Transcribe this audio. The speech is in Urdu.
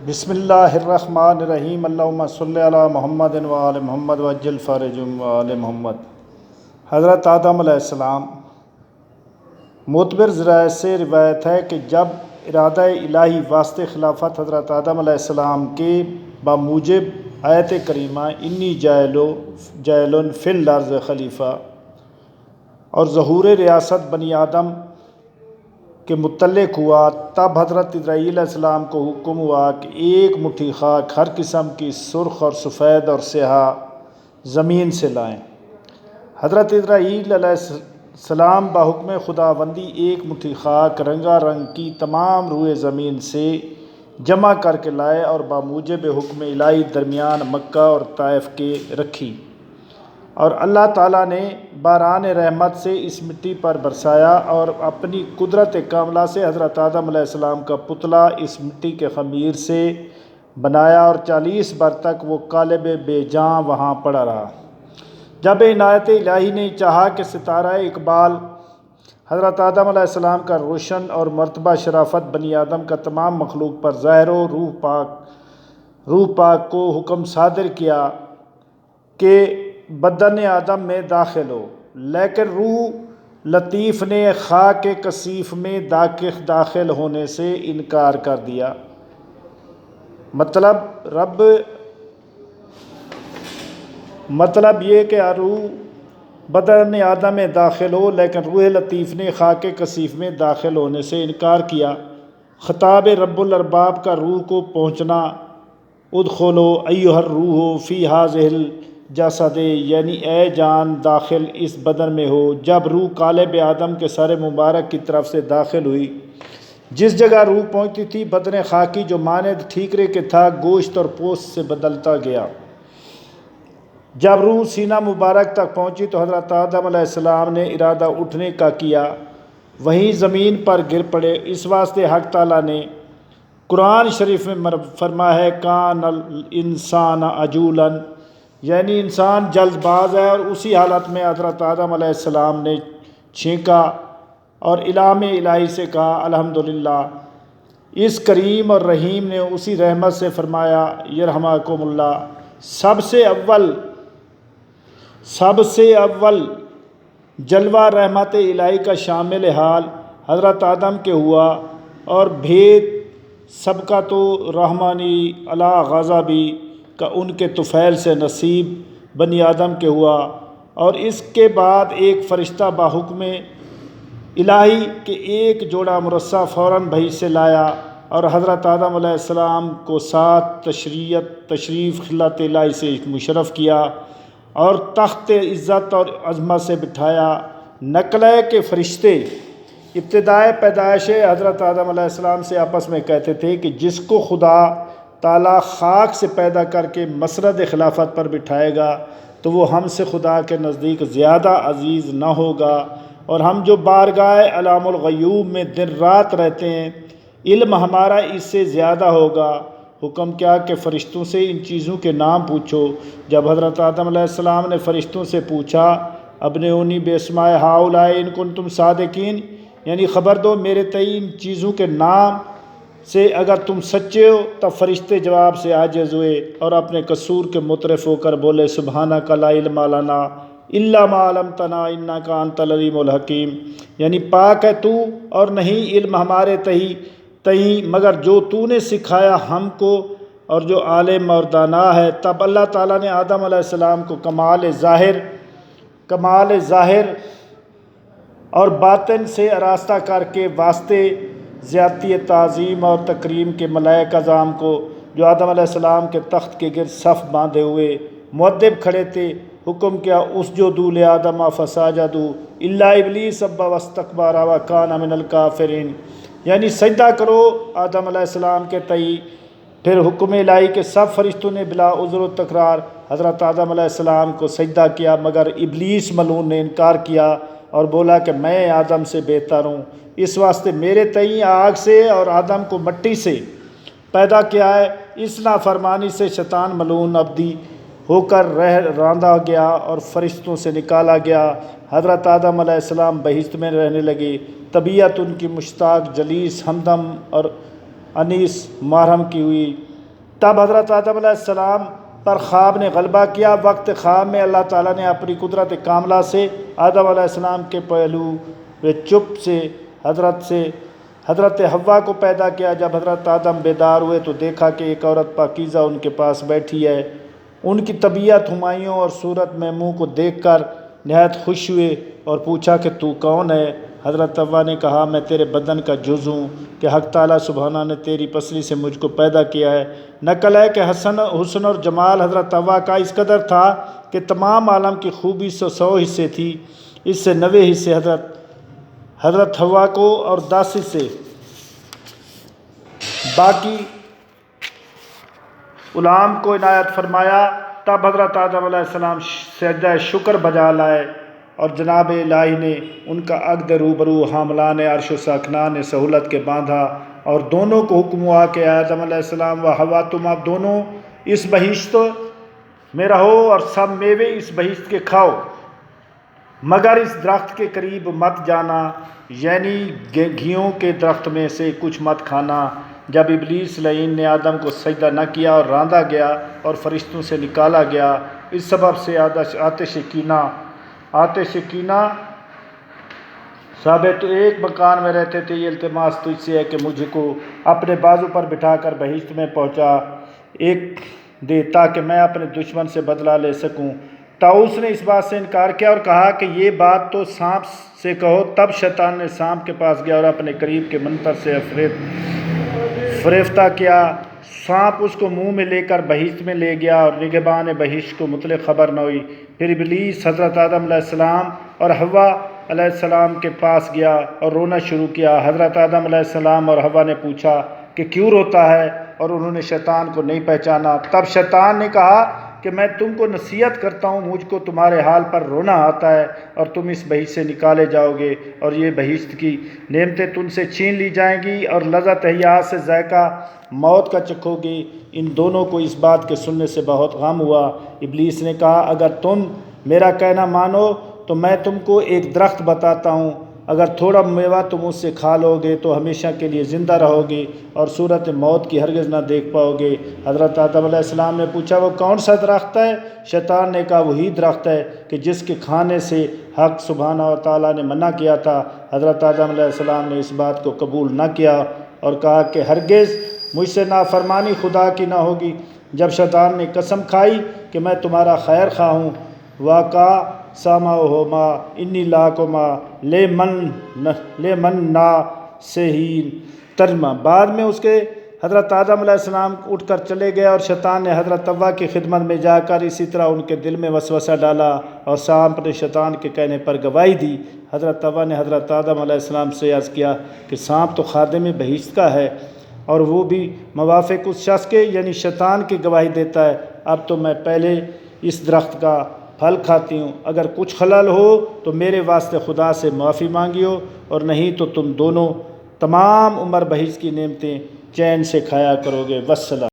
بسم اللہ الرحمن الرحیم اللہم صلی علی محمد وآل محمد وعجل فرجہم وآل محمد۔ حضرت آدم علیہ السلام معتبر ذرائع سے روایت ہے کہ جب ارادہ الہی واسطے خلافت حضرت آدم علیہ السلام کے بموجب آیت کریمہ انی جاعل فی الارض خلیفہ اور ظہور ریاست بنی آدم کے متعلق ہوا، تب حضرت اسرائیل علیہ السلام کو حکم ہوا کہ ایک مٹھی خاک ہر قسم کی سرخ اور سفید اور سیاہ زمین سے لائیں۔ حضرت اسرائیل علیہ السلام بحکم خداوندی ایک مٹھی خاک رنگا رنگ کی تمام روئے زمین سے جمع کر کے لائے اور بموجب حکم الہی درمیان مکہ اور طائف کے رکھی، اور اللہ تعالیٰ نے باران رحمت سے اس مٹی پر برسایا اور اپنی قدرت کاملہ سے حضرت آدم علیہ السلام کا پتلا اس مٹی کے خمیر سے بنایا اور 40 بر تک وہ قالب بے جان وہاں پڑا رہا۔ جب عنایت الہی نے چاہا کہ ستارہ اقبال حضرت آدم علیہ السلام کا روشن اور مرتبہ شرافت بنی آدم کا تمام مخلوق پر ظاہر ہو، روح پاک کو حکم صادر کیا کہ بدن آدم میں داخل ہو، لیکن روح لطیف نے خاک کثیف میں داخل ہونے سے انکار کر دیا۔ مطلب یہ کہ روح بدن آدم میں داخل ہو لیکن روح لطیف نے خاک کثیف میں داخل ہونے سے انکار کیا۔ خطاب رب الارباب کا روح کو پہنچنا، ادخلوا ایھا الروح فی ھذہ الجسد، یعنی اے جان داخل اس بدن میں ہو۔ جب روح قالب آدم کے سر مبارک کی طرف سے داخل ہوئی، جس جگہ روح پہنچتی تھی بدن خاکی جو مانند ٹھیکرے کے تھا گوشت اور پوست سے بدلتا گیا۔ جب روح سینہ مبارک تک پہنچی تو حضرت آدم علیہ السلام نے ارادہ اٹھنے کا کیا، وہیں زمین پر گر پڑے۔ اس واسطے حق تعالیٰ نے قرآن شریف میں فرمایا ہے کان الانسان عجولا، یعنی انسان جلد باز ہے، اور اسی حالت میں حضرت آدم علیہ السلام نے چھینکا اور الہام الہی سے کہا الحمدللہ۔ اس کریم اور رحیم نے اسی رحمت سے فرمایا یرحمکم اللہ۔ سب سے اول جلوہ رحمت الہی کا شامل حال حضرت آدم کے ہوا، اور بھید سبقت رحمانی علی غضبی کا ان کے طفیل سے نصیب بنی آدم کے ہوا، اور اس کے بعد ایک فرشتہ بحکم الہی کے ایک جوڑا مرصع فوراً بھئی سے لایا اور حضرت آدم علیہ السلام کو ساتھ تشریف خلت الہی سے مشرف کیا اور تخت عزت اور عظمت سے بٹھایا۔ نقل ہے کہ فرشتے ابتدائے پیدائش حضرت آدم علیہ السلام سے آپس میں کہتے تھے کہ جس کو خدا تعالیٰ خاک سے پیدا کر کے مسرد خلافت پر بٹھائے گا تو وہ ہم سے خدا کے نزدیک زیادہ عزیز نہ ہوگا، اور ہم جو بارگاہ علام الغیوب میں دن رات رہتے ہیں علم ہمارا اس سے زیادہ ہوگا۔ حکم کیا کہ فرشتوں سے ان چیزوں کے نام پوچھو۔ جب حضرت آدم علیہ السلام نے فرشتوں سے پوچھا ابنونی باسماء ہؤلاء ان کنتم صادقین، یعنی خبر دو میرے تئیں ان چیزوں کے نام سے اگر تم سچے ہو، تب فرشتے جواب سے عاجز ہوئے اور اپنے قصور کے معترف ہو کر بولے سبحانک لا علم لنا الا ما علمتنا انک انت العلیم الحکیم، یعنی پاک ہے تو اور نہیں علم ہمارے تئیں مگر جو تو نے سکھایا ہم کو، اور جو عالم اور دانا ہے۔ تب اللہ تعالیٰ نے آدم علیہ السلام کو کمال ظاہر اور باطن سے آراستہ کر کے واسطے زیادتی تعظیم اور تکریم کے ملائک اعظام کو جو آدم علیہ السلام کے تخت کے گرد صف باندھے ہوئے مؤدب کھڑے تھے حکم کیا اسجدوا لآدم فسجدوا الا ابلیس ابى واستكبر وكان من الكافرین، یعنی سجدہ کرو آدم علیہ السلام کے تئیں۔ پھر حکم الہی کے سب فرشتوں نے بلا عذر و تکرار حضرت آدم علیہ السلام کو سجدہ کیا، مگر ابلیس ملعون نے انکار کیا اور بولا کہ میں آدم سے بہتر ہوں، اس واسطے میرے تئیں آگ سے اور آدم کو مٹی سے پیدا کیا ہے۔ اس نافرمانی سے شیطان ملعون ابدی ہو کر راندا گیا اور فرشتوں سے نکالا گیا۔ حضرت آدم علیہ السلام بہشت میں رہنے لگے۔ طبیعت ان کی مشتاق، جلیس، ہمدم اور انیس محرم کی ہوئی۔ تب حضرت آدم علیہ السلام پر خواب نے غلبہ کیا۔ وقت خواب میں اللہ تعالیٰ نے اپنی قدرت کاملہ سے آدم علیہ السلام کے پہلو و چپ سے حضرت حوا کو پیدا کیا۔ جب حضرت آدم بیدار ہوئے تو دیکھا کہ ایک عورت پاکیزہ ان کے پاس بیٹھی ہے۔ ان کی طبیعت، ہمایوں اور صورت محمود کو دیکھ کر نہایت خوش ہوئے اور پوچھا کہ تو کون ہے؟ حضرت حوا نے کہا میں تیرے بدن کا جز ہوں کہ حق تعالیٰ سبحانہ نے تیری پسلی سے مجھ کو پیدا کیا ہے۔ نقل ہے کہ حسن اور جمال حضرت حوا کا اس قدر تھا کہ تمام عالم کی خوبی 100 حصے تھی، اس سے 90 حصے حضرت حوا کو اور 10 حصے باقی غلام کو عنایت فرمایا۔ تب حضرت آدم علیہ السلام سجدہ شکر بجا لائے اور جناب الہی نے ان کا عقد روبرو حاملان عرش و ساکنان نے سہولت کے باندھا اور دونوں کو حکم ہوا کہ آدم علیہ السلام و حوا تم اب دونوں اس بہشت میں رہو اور سب میوے اس بہشت کے کھاؤ، مگر اس درخت کے قریب مت جانا، یعنی گھیوں کے درخت میں سے کچھ مت کھانا۔ جب ابلیس لعین نے آدم کو سجدہ نہ کیا اور راندا گیا اور فرشتوں سے نکالا گیا، اس سبب سے آتش کینہ ثابت ایک مکان میں رہتے تھے۔ یہ التماس تجھ سے ہے کہ مجھ کو اپنے بازو پر بٹھا کر بہشت میں پہنچا ایک دے تاکہ میں اپنے دشمن سے بدلہ لے سکوں۔ طاؤس نے اس بات سے انکار کیا اور کہا کہ یہ بات تو سانپ سے کہو۔ تب شیطان نے سانپ کے پاس گیا اور اپنے قریب کے منتر سے فریفتہ کیا۔ سانپ اس کو منہ میں لے کر بہشت میں لے گیا اور نگہبان بہشت کو مطلق خبر نہ ہوئی۔ پھر ابلیس حضرت آدم علیہ السلام اور حوا علیہ السلام کے پاس گیا اور رونا شروع کیا۔ حضرت آدم علیہ السلام اور حوا نے پوچھا کہ کیوں روتا ہے، اور انہوں نے شیطان کو نہیں پہچانا۔ تب شیطان نے کہا کہ میں تم کو نصیحت کرتا ہوں، مجھ کو تمہارے حال پر رونا آتا ہے اور تم اس بہشت سے نکالے جاؤ گے اور یہ بہشت کی نعمتیں تم سے چھین لی جائیں گی اور لذت حیات سے ذائقہ موت کا چکھو گے۔ ان دونوں کو اس بات کے سننے سے بہت غم ہوا۔ ابلیس نے کہا اگر تم میرا کہنا مانو تو میں تم کو ایک درخت بتاتا ہوں، اگر تھوڑا میوہ تم اس سے کھا لو گے تو ہمیشہ کے لیے زندہ رہو گے اور صورت موت کی ہرگز نہ دیکھ پاؤ گے۔ حضرت آدم علیہ السلام نے پوچھا وہ کون سا درخت ہے؟ شیطان نے کہا وہی درخت ہے کہ جس کے کھانے سے حق سبحانہ و تعالیٰ نے منع کیا تھا۔ حضرت آدم علیہ السلام نے اس بات کو قبول نہ کیا اور کہا کہ ہرگز مجھ سے نافرمانی خدا کی نہ ہوگی۔ جب شیطان نے قسم کھائی کہ میں تمہارا خیر خواہ ہوں، واقع سامعہما انی لاکما لمن ناصحین۔ ترجمہ، بعد میں اس کے حضرت آدم علیہ السلام اٹھ کر چلے گئے اور شیطان نے حضرت حوا کی خدمت میں جا کر اسی طرح ان کے دل میں وسوسہ ڈالا اور سانپ نے شیطان کے کہنے پر گواہی دی۔ حضرت حوا نے حضرت آدم علیہ السلام سے عرض کیا کہ سانپ تو خادم بہشت کا ہے اور وہ بھی موافق اس شخص کے یعنی شیطان کی گواہی دیتا ہے۔ اب تو میں پہلے اس درخت کا پھل کھاتی ہوں، اگر کچھ خلل ہو تو میرے واسطے خدا سے معافی مانگیو، اور نہیں تو تم دونوں تمام عمر بہشت کی نعمتیں چین سے کھایا کرو گے۔ والسلام۔